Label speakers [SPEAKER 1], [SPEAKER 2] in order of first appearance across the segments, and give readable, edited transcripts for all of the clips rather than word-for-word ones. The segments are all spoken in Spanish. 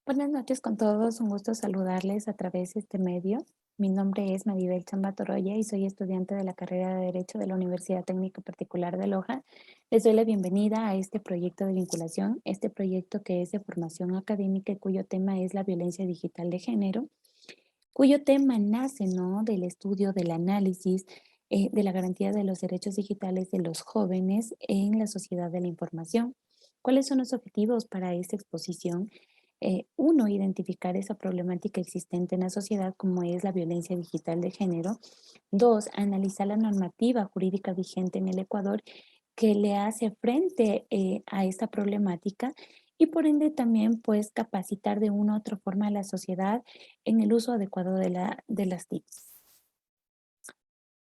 [SPEAKER 1] Buenas noches con todos, un gusto saludarles a través de este medio. Mi nombre es Maribel Chamba Toroya y soy estudiante de la carrera de Derecho de la Universidad Técnico Particular de Loja. Les doy la bienvenida a este proyecto de vinculación, este proyecto que es de formación académica y cuyo tema es la violencia digital de género, cuyo tema nace, ¿no?, del estudio, del análisis, de la garantía de los derechos digitales de los jóvenes en la sociedad de la información. ¿Cuáles son los objetivos para esta exposición? Uno, identificar esa problemática existente en la sociedad como es la violencia digital de género. Dos, analizar la normativa jurídica vigente en el Ecuador que le hace frente a esta problemática y por ende también pues capacitar de una u otra forma a la sociedad en el uso adecuado de las TICs.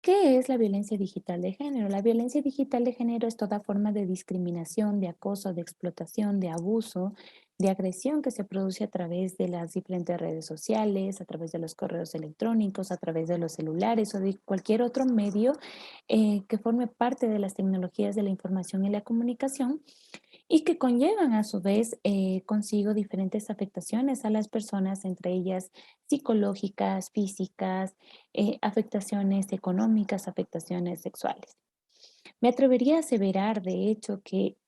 [SPEAKER 1] ¿Qué es la violencia digital de género? La violencia digital de género es toda forma de discriminación, de acoso, de explotación, de abuso, de agresión que se produce a través de las diferentes redes sociales, a través de los correos electrónicos, a través de los celulares o de cualquier otro medio que forme parte de las tecnologías de la información y la comunicación y que conllevan a su vez consigo diferentes afectaciones a las personas, entre ellas psicológicas, físicas, afectaciones económicas, afectaciones sexuales. Me atrevería a aseverar, de hecho, que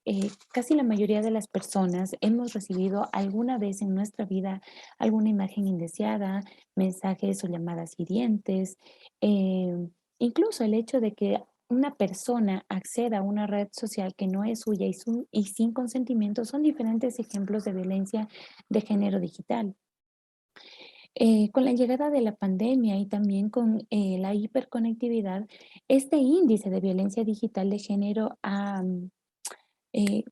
[SPEAKER 1] casi la mayoría de las personas hemos recibido alguna vez en nuestra vida alguna imagen indeseada, mensajes o llamadas hirientes, eh, incluso el hecho de que una persona acceda a una red social que no es suya y sin consentimiento son diferentes ejemplos de violencia de género digital. Con la llegada de la pandemia y también con la hiperconectividad, este índice de violencia digital de género eh,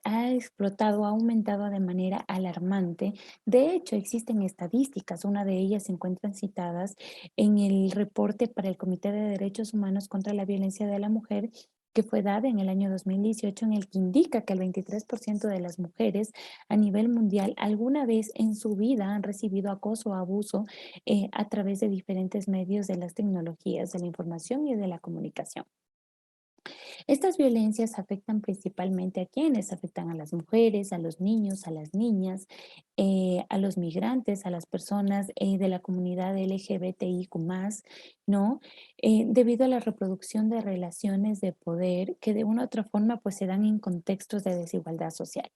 [SPEAKER 1] ha explotado, ha aumentado de manera alarmante. De hecho, existen estadísticas, una de ellas se encuentran citadas en el reporte para el Comité de Derechos Humanos contra la Violencia de la Mujer, que fue dada en el año 2018, en el que indica que el 23% de las mujeres a nivel mundial alguna vez en su vida han recibido acoso o abuso a través de diferentes medios de las tecnologías de la información y de la comunicación. Estas violencias afectan principalmente a quienes afectan a las mujeres, a los niños, a las niñas, a los migrantes, a las personas de la comunidad LGBTIQ+, ¿no? Debido a la reproducción de relaciones de poder que de una u otra forma pues se dan en contextos de desigualdad social.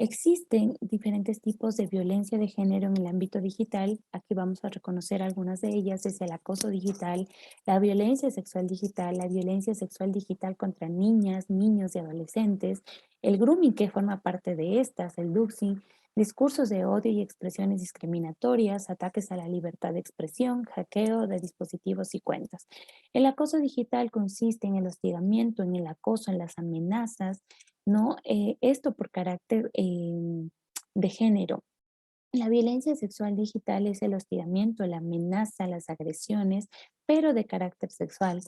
[SPEAKER 1] Existen diferentes tipos de violencia de género en el ámbito digital. Aquí vamos a reconocer algunas de ellas, desde el acoso digital, la violencia sexual digital, la violencia sexual digital contra niñas, niños y adolescentes, el grooming que forma parte de estas, el doxing, discursos de odio y expresiones discriminatorias, ataques a la libertad de expresión, hackeo de dispositivos y cuentas. El acoso digital consiste en el hostigamiento, en el acoso, en las amenazas, ¿no? Esto por carácter de género. La violencia sexual digital es el hostigamiento, la amenaza, las agresiones, pero de carácter sexual.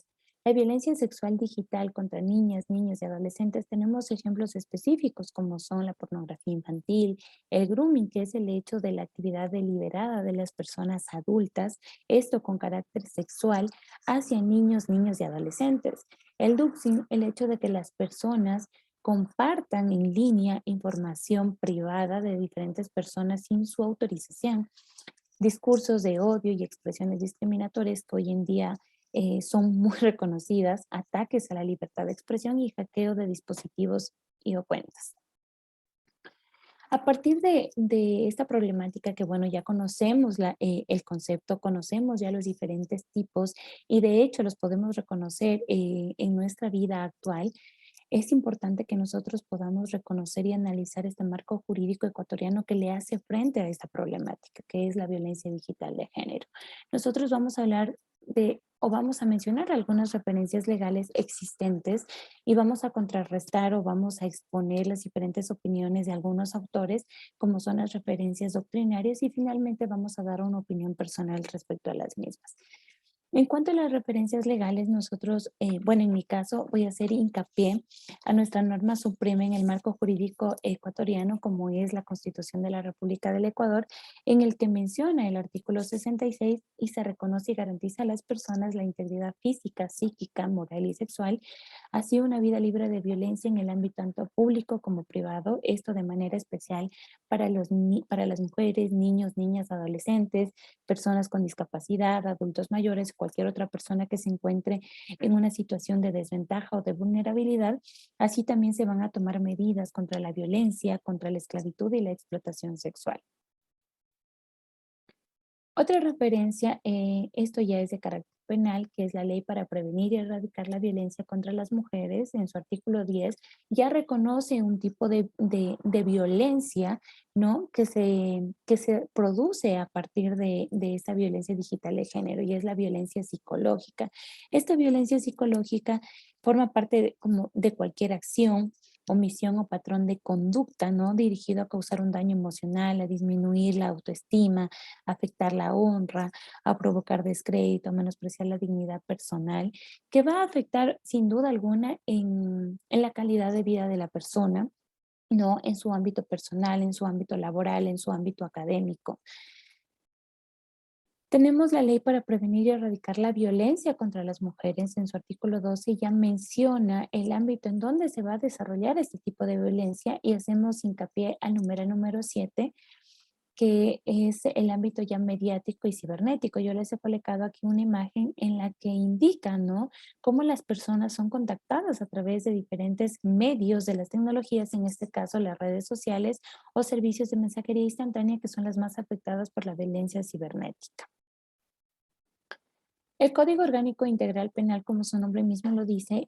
[SPEAKER 1] La violencia sexual digital contra niñas, niños y adolescentes tenemos ejemplos específicos como son la pornografía infantil, el grooming, que es el hecho de la actividad deliberada de las personas adultas, esto con carácter sexual hacia niños, niños y adolescentes. El doxing, el hecho de que las personas compartan en línea información privada de diferentes personas sin su autorización. Discursos de odio y expresiones discriminatorias que hoy en día son muy reconocidas, ataques a la libertad de expresión y hackeo de dispositivos y o cuentas. A partir de esta problemática que, bueno, ya conocemos el concepto, conocemos ya los diferentes tipos y de hecho los podemos reconocer en nuestra vida actual, es importante que nosotros podamos reconocer y analizar este marco jurídico ecuatoriano que le hace frente a esta problemática, que es la violencia digital de género. Nosotros vamos a hablar de, o vamos a mencionar algunas referencias legales existentes y vamos a contrarrestar o vamos a exponer las diferentes opiniones de algunos autores, como son las referencias doctrinarias, y finalmente vamos a dar una opinión personal respecto a las mismas. En cuanto a las referencias legales, nosotros, bueno, en mi caso voy a hacer hincapié a nuestra norma suprema en el marco jurídico ecuatoriano, como es la Constitución de la República del Ecuador, en el que menciona el artículo 66 y se reconoce y garantiza a las personas la integridad física, psíquica, moral y sexual, así una vida libre de violencia en el ámbito tanto público como privado, esto de manera especial para para las mujeres, niños, niñas, adolescentes, personas con discapacidad, adultos mayores, cualquier otra persona que se encuentre en una situación de desventaja o de vulnerabilidad. Así también se van a tomar medidas contra la violencia, contra la esclavitud y la explotación sexual. Otra referencia, esto ya es de carácter penal, que es la Ley para Prevenir y Erradicar la Violencia contra las Mujeres, en su artículo 10, ya reconoce un tipo de violencia, ¿no? Que se produce a partir de esta violencia digital de género, y es la violencia psicológica. Esta violencia psicológica forma parte como de cualquier acción, omisión o patrón de conducta, ¿no? Dirigido a causar un daño emocional, a disminuir la autoestima, afectar la honra, a provocar descrédito, a menospreciar la dignidad personal, que va a afectar sin duda alguna en la calidad de vida de la persona, ¿no? En su ámbito personal, en su ámbito laboral, en su ámbito académico. Tenemos la ley para prevenir y erradicar la violencia contra las mujeres. En su artículo 12 ya menciona el ámbito en donde se va a desarrollar este tipo de violencia y hacemos hincapié al número 7, que es el ámbito ya mediático y cibernético. Yo les he colocado aquí una imagen en la que indica, ¿no? Cómo las personas son contactadas a través de diferentes medios de las tecnologías, en este caso las redes sociales o servicios de mensajería instantánea, que son las más afectadas por la violencia cibernética. El Código Orgánico Integral Penal, como su nombre mismo lo dice,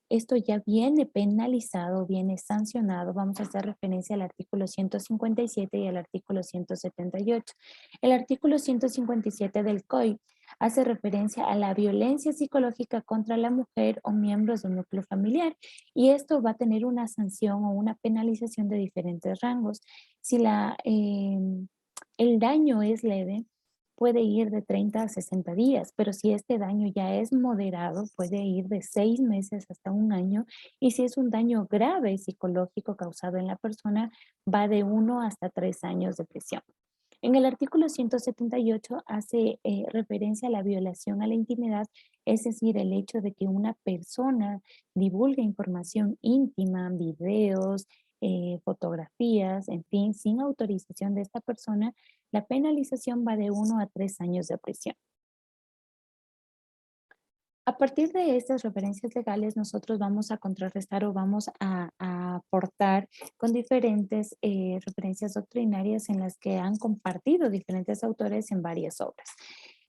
[SPEAKER 1] esto ya viene penalizado, viene sancionado. Vamos a hacer referencia al artículo 157 y al artículo 178. El artículo 157 del COI hace referencia a la violencia psicológica contra la mujer o miembros del núcleo familiar, y esto va a tener una sanción o una penalización de diferentes rangos. Si el daño es leve, puede ir de 30 a 60 días, pero si este daño ya es moderado, puede ir de 6 meses hasta un año, y si es un daño grave psicológico causado en la persona, va de 1 hasta 3 años de prisión. En el artículo 178 hace referencia a la violación a la intimidad, es decir, el hecho de que una persona divulgue información íntima, videos, fotografías, en fin, sin autorización de esta persona. La penalización va de 1 a 3 años de prisión. A partir de estas referencias legales, nosotros vamos a contrarrestar o vamos a aportar con diferentes referencias doctrinarias en las que han compartido diferentes autores en varias obras.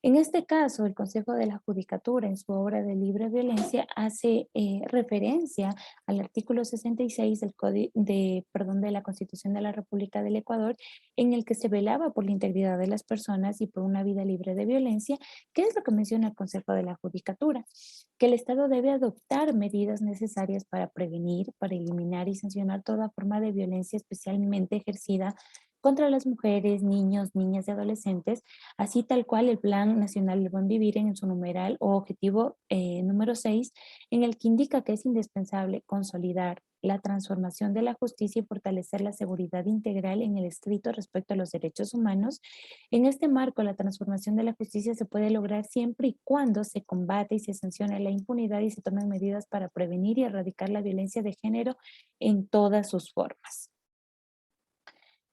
[SPEAKER 1] En este caso, el Consejo de la Judicatura, en su obra de libre violencia, hace referencia al artículo 66 de la Constitución de la República del Ecuador, en el que se velaba por la integridad de las personas y por una vida libre de violencia. ¿Qué es lo que menciona el Consejo de la Judicatura? Que el Estado debe adoptar medidas necesarias para prevenir, para eliminar y sancionar toda forma de violencia especialmente ejercida contra las mujeres, niños, niñas y adolescentes, así tal cual el Plan Nacional del Buen Vivir en su numeral o objetivo número 6, en el que indica que es indispensable consolidar la transformación de la justicia y fortalecer la seguridad integral en el escrito respecto a los derechos humanos. En este marco, la transformación de la justicia se puede lograr siempre y cuando se combate y se sancione la impunidad y se tomen medidas para prevenir y erradicar la violencia de género en todas sus formas.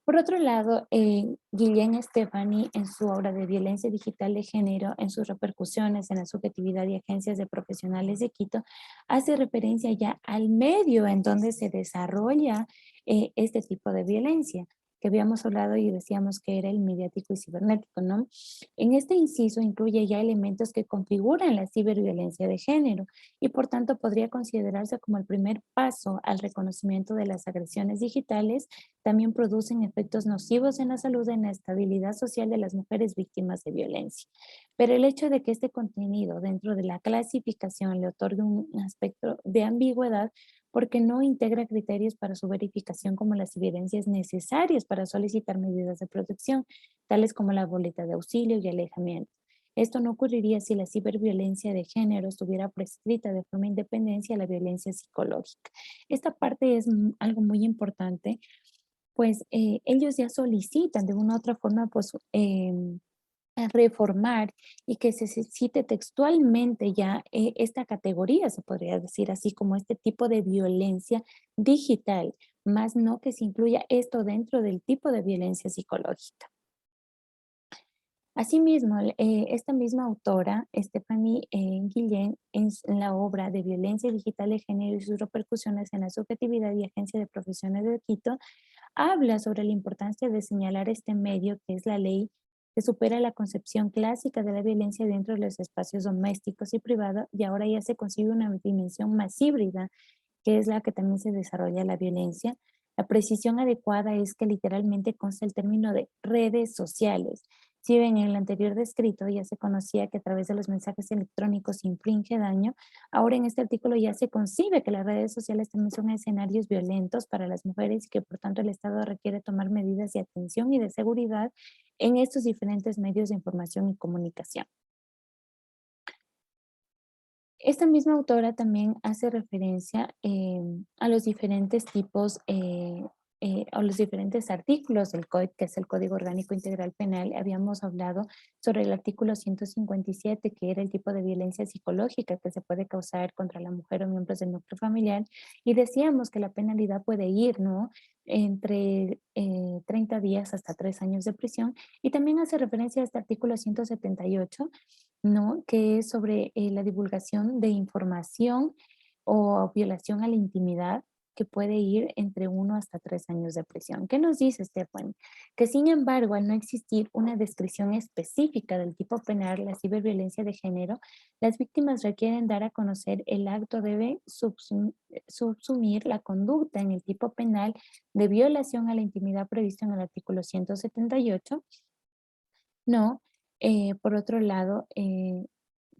[SPEAKER 1] Por otro lado, Guillén Stefani, en su obra de Violencia Digital de Género, en sus repercusiones en la subjetividad y agencias de profesionales de Quito, hace referencia ya al medio en donde se desarrolla este tipo de violencia, que habíamos hablado y decíamos que era el mediático y cibernético, ¿no? En este inciso incluye ya elementos que configuran la ciberviolencia de género y por tanto podría considerarse como el primer paso al reconocimiento de las agresiones digitales. También producen efectos nocivos en la salud y en la estabilidad social de las mujeres víctimas de violencia. Pero el hecho de que este contenido dentro de la clasificación le otorgue un aspecto de ambigüedad porque no integra criterios para su verificación como las evidencias necesarias para solicitar medidas de protección, tales como la boleta de auxilio y alejamiento. Esto no ocurriría si la ciberviolencia de género estuviera prescrita de forma independiente a la violencia psicológica. Esta parte es algo muy importante, pues ellos ya solicitan de una u otra forma, pues, a reformar y que se cite textualmente ya esta categoría, se podría decir así, como este tipo de violencia digital, más no que se incluya esto dentro del tipo de violencia psicológica. Asimismo, esta misma autora, Stephanie Guillén, en la obra de Violencia Digital de Género y sus repercusiones en la subjetividad y agencia de profesiones de Quito, habla sobre la importancia de señalar este medio, que es la ley que supera la concepción clásica de la violencia dentro de los espacios domésticos y privados, y ahora ya se concibe una dimensión más híbrida, que es la que también se desarrolla la violencia. La precisión adecuada es que literalmente consta el término de redes sociales. Si bien en el anterior descrito ya se conocía que a través de los mensajes electrónicos se infringe daño, ahora en este artículo ya se concibe que las redes sociales también son escenarios violentos para las mujeres y que por tanto el Estado requiere tomar medidas de atención y de seguridad en estos diferentes medios de información y comunicación. Esta misma autora también hace referencia a los diferentes tipos, a los diferentes artículos del COIP, que es el Código Orgánico Integral Penal. Habíamos hablado sobre el artículo 157, que era el tipo de violencia psicológica que se puede causar contra la mujer o miembros del núcleo familiar, y decíamos que la penalidad puede ir, ¿no? Entre 30 días hasta 3 años de prisión, y también hace referencia a este artículo 178, ¿no? Que es sobre la divulgación de información o violación a la intimidad, que puede ir entre 1 hasta 3 años de prisión. ¿Qué nos dice Stefan? Que sin embargo, al no existir una descripción específica del tipo penal, la ciberviolencia de género, las víctimas requieren dar a conocer el acto, debe subsumir la conducta en el tipo penal de violación a la intimidad previsto en el artículo 178. No, por otro lado,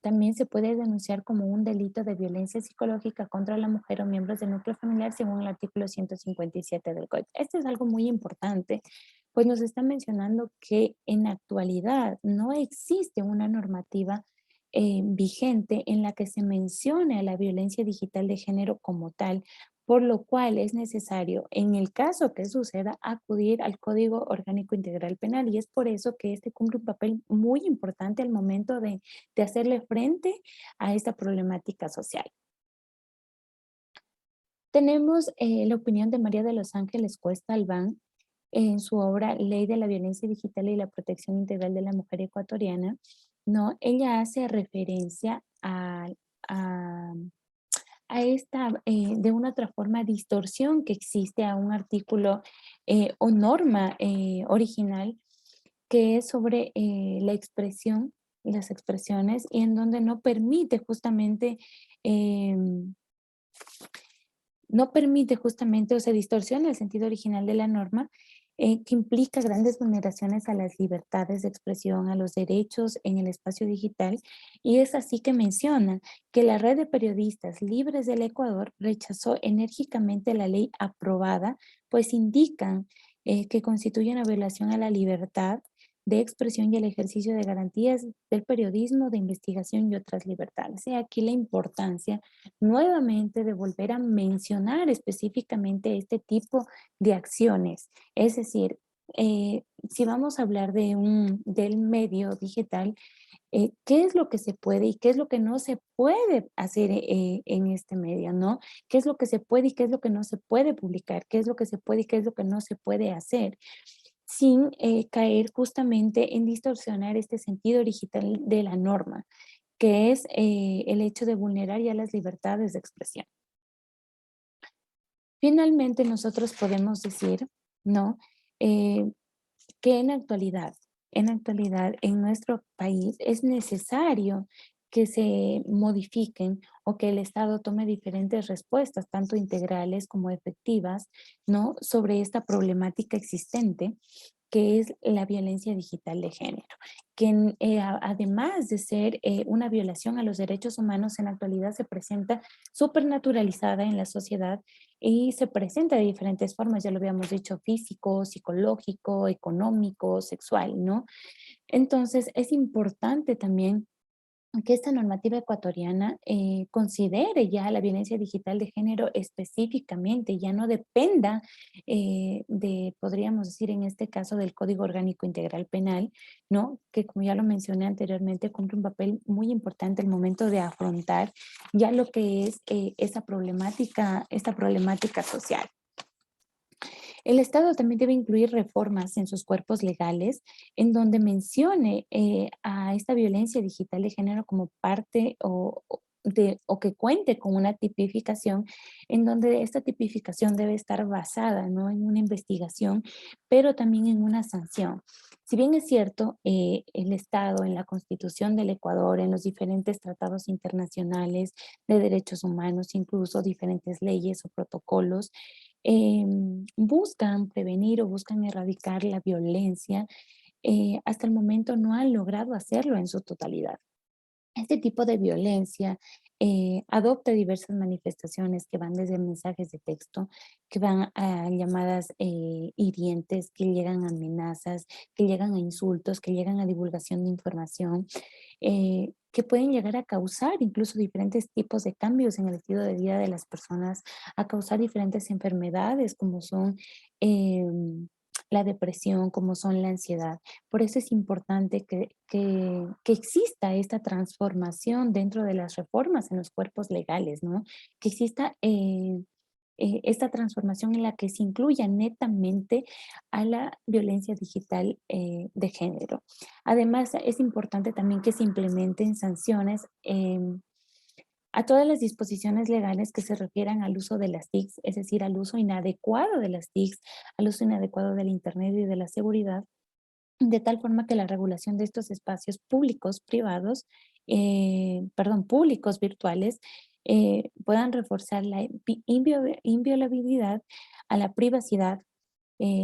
[SPEAKER 1] también se puede denunciar como un delito de violencia psicológica contra la mujer o miembros del núcleo familiar según el artículo 157 del COIP. Esto es algo muy importante, pues nos está mencionando que en la actualidad no existe una normativa vigente en la que se mencione la violencia digital de género como tal, por lo cual es necesario, en el caso que suceda, acudir al Código Orgánico Integral Penal, y es por eso que este cumple un papel muy importante al momento de hacerle frente a esta problemática social. Tenemos la opinión de María de los Ángeles Cuesta Albán en su obra Ley de la Violencia Digital y la Protección Integral de la Mujer Ecuatoriana, ¿no? Ella hace referencia a, a esta, de una otra forma, distorsión que existe a un artículo o norma original, que es sobre la expresión, las expresiones, y en donde no permite justamente, no permite justamente o se distorsiona el sentido original de la norma, que implica grandes vulneraciones a las libertades de expresión, a los derechos en el espacio digital, y es así que menciona que la red de periodistas libres del Ecuador rechazó enérgicamente la ley aprobada, pues indican que constituye una violación a la libertad de expresión y el ejercicio de garantías del periodismo, de investigación y otras libertades. Y aquí la importancia nuevamente de volver a mencionar específicamente este tipo de acciones. Es decir, si vamos a hablar del medio digital, ¿qué es lo que se puede y qué es lo que no se puede hacer en este medio, ¿no? ¿Qué es lo que se puede y qué es lo que no se puede publicar? ¿Qué es lo que se puede y qué es lo que no se puede hacer? Sin caer justamente en distorsionar este sentido digital de la norma, que es el hecho de vulnerar ya las libertades de expresión. Finalmente, nosotros podemos decir, ¿no? Eh, que en la actualidad, en nuestro país es necesario que se modifiquen o que el Estado tome diferentes respuestas, tanto integrales como efectivas, ¿no? Sobre esta problemática existente, que es la violencia digital de género, que además de ser una violación a los derechos humanos, en la actualidad se presenta supernaturalizada en la sociedad y se presenta de diferentes formas, ya lo habíamos dicho, físico, psicológico, económico, sexual, ¿no? Entonces, es importante también que esta normativa ecuatoriana considere ya la violencia digital de género específicamente, ya no dependa podríamos decir en este caso, del Código Orgánico Integral Penal, ¿no? Que como ya lo mencioné anteriormente, cumple un papel muy importante al momento de afrontar ya lo que es esta problemática social. El Estado también debe incluir reformas en sus cuerpos legales en donde mencione a esta violencia digital de género como parte o que cuente con una tipificación en donde esta tipificación debe estar basada, ¿no? En una investigación, pero también en una sanción. Si bien es cierto, el Estado en la Constitución del Ecuador, en los diferentes tratados internacionales de derechos humanos, incluso diferentes leyes o protocolos, buscan prevenir o buscan erradicar la violencia, hasta el momento no han logrado hacerlo en su totalidad. Este tipo de violencia adopta diversas manifestaciones que van desde mensajes de texto, que van a llamadas hirientes, que llegan a amenazas, que llegan a insultos, que llegan a divulgación de información, que pueden llegar a causar incluso diferentes tipos de cambios en el estilo de vida de las personas, a causar diferentes enfermedades como son la depresión, como son la ansiedad. Por eso es importante que exista esta transformación dentro de las reformas en los cuerpos legales, ¿no? Que exista esta transformación en la que se incluya netamente a la violencia digital de género. Además, es importante también que se implementen sanciones a todas las disposiciones legales que se refieran al uso de las TICs, es decir, al uso inadecuado de las TICs, al uso inadecuado del Internet y de la seguridad, de tal forma que la regulación de estos espacios públicos, privados, públicos virtuales, puedan reforzar la inviolabilidad a la privacidad,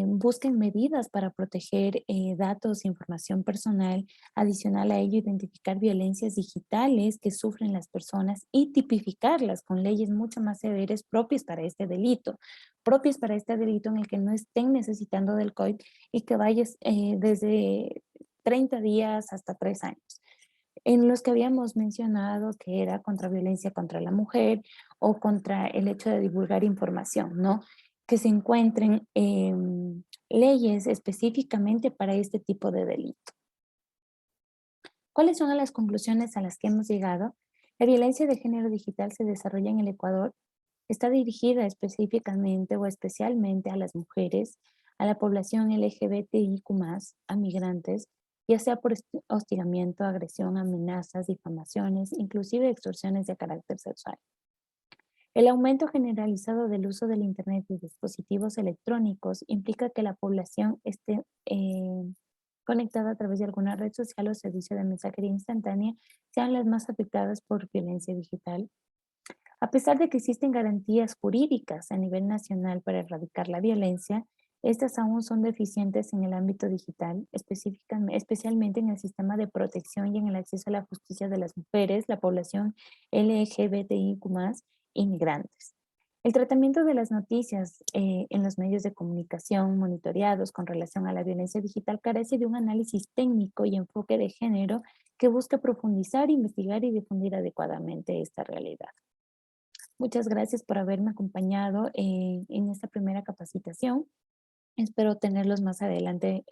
[SPEAKER 1] busquen medidas para proteger datos e información personal. Adicional a ello, identificar violencias digitales que sufren las personas y tipificarlas con leyes mucho más severas propias para este delito en el que no estén necesitando del COIP y que vayas desde 30 días hasta 3 años. En los que habíamos mencionado que era contra violencia contra la mujer o contra el hecho de divulgar información, ¿no? Que se encuentren leyes específicamente para este tipo de delito. ¿Cuáles son las conclusiones a las que hemos llegado? La violencia de género digital se desarrolla en el Ecuador, está dirigida específicamente o especialmente a las mujeres, a la población LGBTIQ+, a migrantes, ya sea por hostigamiento, agresión, amenazas, difamaciones, inclusive extorsiones de carácter sexual. El aumento generalizado del uso del Internet y dispositivos electrónicos implica que la población esté conectada a través de alguna red social o servicio de mensajería instantánea, sean las más afectadas por violencia digital. A pesar de que existen garantías jurídicas a nivel nacional para erradicar la violencia, estas aún son deficientes en el ámbito digital, especialmente en el sistema de protección y en el acceso a la justicia de las mujeres, la población LGBTIQ+, inmigrantes. El tratamiento de las noticias en los medios de comunicación monitoreados con relación a la violencia digital carece de un análisis técnico y enfoque de género que busque profundizar, investigar y difundir adecuadamente esta realidad. Muchas gracias por haberme acompañado en esta primera capacitación. Espero tenerlos más adelante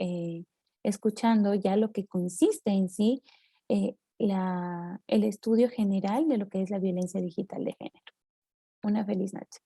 [SPEAKER 1] escuchando ya lo que consiste en sí el estudio general de lo que es la violencia digital de género. Una feliz noche.